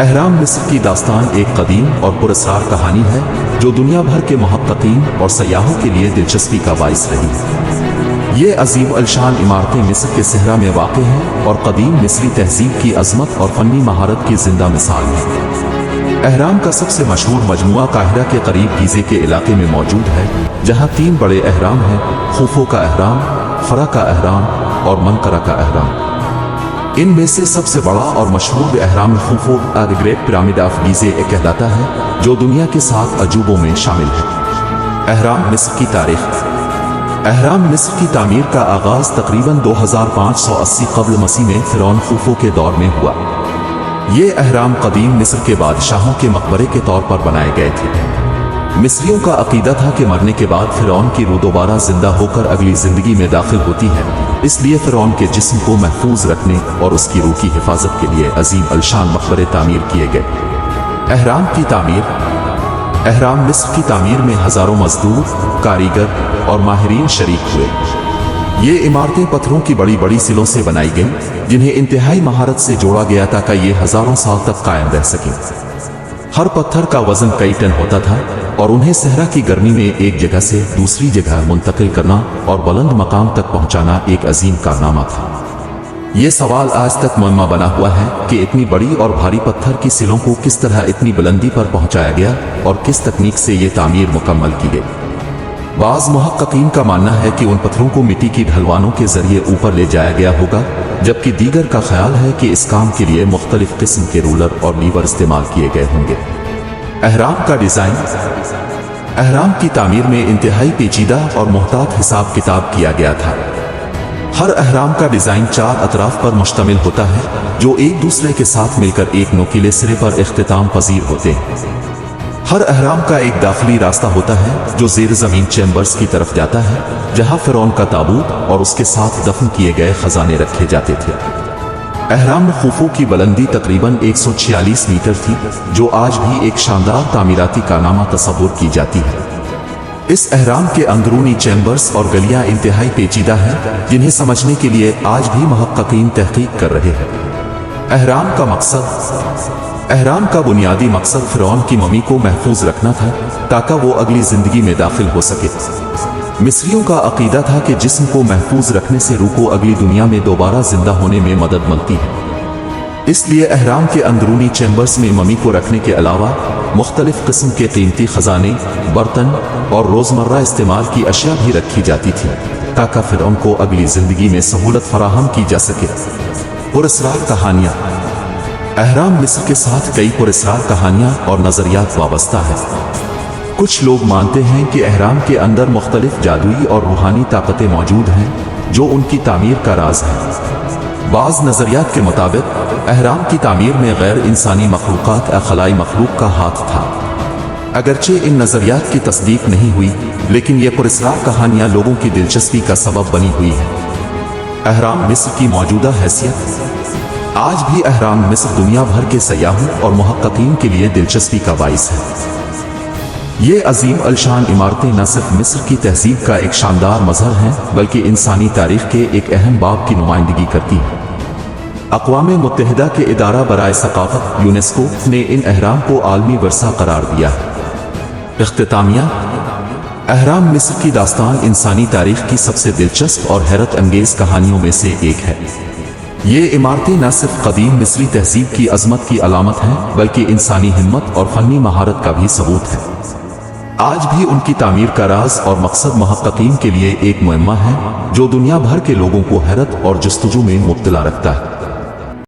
اہرام مصر کی داستان ایک قدیم اور پراسرار کہانی ہے جو دنیا بھر کے محققین اور سیاحوں کے لیے دلچسپی کا باعث رہی۔ یہ عظیم الشان عمارتیں مصر کے صحرا میں واقع ہیں اور قدیم مصری تہذیب کی عظمت اور فنی مہارت کی زندہ مثال ہیں۔ اہرام کا سب سے مشہور مجموعہ قاہرہ کے قریب گیزے کے علاقے میں موجود ہے، جہاں 3 بڑے اہرام ہیں: خوفو کا اہرام، فرا کا اہرام اور منقرہ کا اہرام۔ ان میں سے سب سے بڑا اور مشہور اہرام Khufu the great pyramid of Giza کہلاتا ہے، جو دنیا کے 7 عجوبوں میں شامل ہے۔ اہرام مصر کی تاریخ۔ اہرام مصر کی تعمیر کا آغاز تقریباً 2580 قبل مسیح میں فرعون خوفو کے دور میں ہوا۔ یہ اہرام قدیم مصر کے بادشاہوں کے مقبرے کے طور پر بنائے گئے تھے۔ مصریوں کا عقیدہ تھا کہ مرنے کے بعد فرعون کی روح دوبارہ زندہ ہو کر اگلی زندگی میں داخل ہوتی ہے، اس لیے فرعون کے جسم کو محفوظ رکھنے اور اس کی روح کی حفاظت کے لیے عظیم الشان مقبرے تعمیر کیے گئے۔ اہرام کی تعمیر۔ اہرام مصر کی تعمیر میں ہزاروں مزدور، کاریگر اور ماہرین شریک ہوئے۔ یہ عمارتیں پتھروں کی بڑی بڑی سلوں سے بنائی گئیں، جنہیں انتہائی مہارت سے جوڑا گیا تاکہ یہ ہزاروں سال تک قائم رہ سکیں۔ ہر پتھر کا وزن کئی ٹن ہوتا تھا اور انہیں صحرا کی گرمی میں ایک جگہ سے دوسری جگہ منتقل کرنا اور بلند مقام تک پہنچانا ایک عظیم کارنامہ تھا۔ یہ سوال آج تک معمہ بنا ہوا ہے کہ اتنی بڑی اور بھاری پتھر کی سلوں کو کس طرح اتنی بلندی پر پہنچایا گیا اور کس تکنیک سے یہ تعمیر مکمل کی گئی۔ بعض محققین کا ماننا ہے کہ ان پتھروں کو مٹی کی ڈھلوانوں کے ذریعے اوپر لے جایا گیا ہوگا، جبکہ دیگر کا خیال ہے کہ اس کام کے لیے مختلف قسم کے رولر اور لیور استعمال کیے گئے ہوں گے۔ اہرام کا ڈیزائن۔ اہرام کی تعمیر میں انتہائی پیچیدہ اور محتاط حساب کتاب کیا گیا تھا۔ ہر اہرام کا ڈیزائن 4 اطراف پر مشتمل ہوتا ہے، جو ایک دوسرے کے ساتھ مل کر ایک نوکیلے سرے پر اختتام پذیر ہوتے ہیں۔ ہر اہرام کا ایک داخلی راستہ ہوتا ہے جو زیر زمین چیمبرز کی طرف جاتا ہے، جہاں فرعون کا تابوت اور اس کے ساتھ دفن کیے گئے خزانے رکھے جاتے تھے۔ اہرام خوفو کی بلندی تقریباً 146 میٹر تھی، جو آج بھی ایک شاندار تعمیراتی کارنامہ تصور کی جاتی ہے۔ اس اہرام کے اندرونی چیمبرز اور گلیاں انتہائی پیچیدہ ہیں، جنہیں سمجھنے کے لیے آج بھی محققین تحقیق کر رہے ہیں۔ اہرام کا مقصد۔ اہرام کا بنیادی مقصد فرعون کی ممی کو محفوظ رکھنا تھا تاکہ وہ اگلی زندگی میں داخل ہو سکے۔ مصریوں کا عقیدہ تھا کہ جسم کو محفوظ رکھنے سے روح کو اگلی دنیا میں دوبارہ زندہ ہونے میں مدد ملتی ہے۔ اس لیے اہرام کے اندرونی چیمبرز میں ممی کو رکھنے کے علاوہ مختلف قسم کے قیمتی خزانے، برتن اور روزمرہ استعمال کی اشیاء بھی رکھی جاتی تھی تاکہ فرعون کو اگلی زندگی میں سہولت فراہم کی جا سکے۔ پراسرار کہانیاں۔ اہرام مصر کے ساتھ کئی پراسرار کہانیاں اور نظریات وابستہ ہیں۔ کچھ لوگ مانتے ہیں کہ اہرام کے اندر مختلف جادوئی اور روحانی طاقتیں موجود ہیں جو ان کی تعمیر کا راز ہے۔ بعض نظریات کے مطابق اہرام کی تعمیر میں غیر انسانی مخلوقات یا خلائی مخلوق کا ہاتھ تھا۔ اگرچہ ان نظریات کی تصدیق نہیں ہوئی، لیکن یہ پراسرار کہانیاں لوگوں کی دلچسپی کا سبب بنی ہوئی ہیں۔ اہرام مصر کی موجودہ حیثیت۔ آج بھی اہرام مصر دنیا بھر کے سیاحوں اور محققین کے لیے دلچسپی کا باعث ہے۔ یہ عظیم الشان عمارتیں نہ صرف مصر کی تہذیب کا ایک شاندار مظہر ہیں بلکہ انسانی تاریخ کے ایک اہم باب کی نمائندگی کرتی ہیں۔ اقوام متحدہ کے ادارہ برائے ثقافت یونیسکو نے ان اہرام کو عالمی ورثہ قرار دیا ہے۔ اختتامیہ۔ اہرام مصر کی داستان انسانی تاریخ کی سب سے دلچسپ اور حیرت انگیز کہانیوں میں سے ایک ہے۔ یہ عمارتیں نہ صرف قدیم مصری تہذیب کی عظمت کی علامت ہیں بلکہ انسانی ہمت اور فنی مہارت کا بھی ثبوت ہے۔ آج بھی ان کی تعمیر کا راز اور مقصد محققین کے لیے ایک معمہ ہے جو دنیا بھر کے لوگوں کو حیرت اور جستجو میں مبتلا رکھتا ہے۔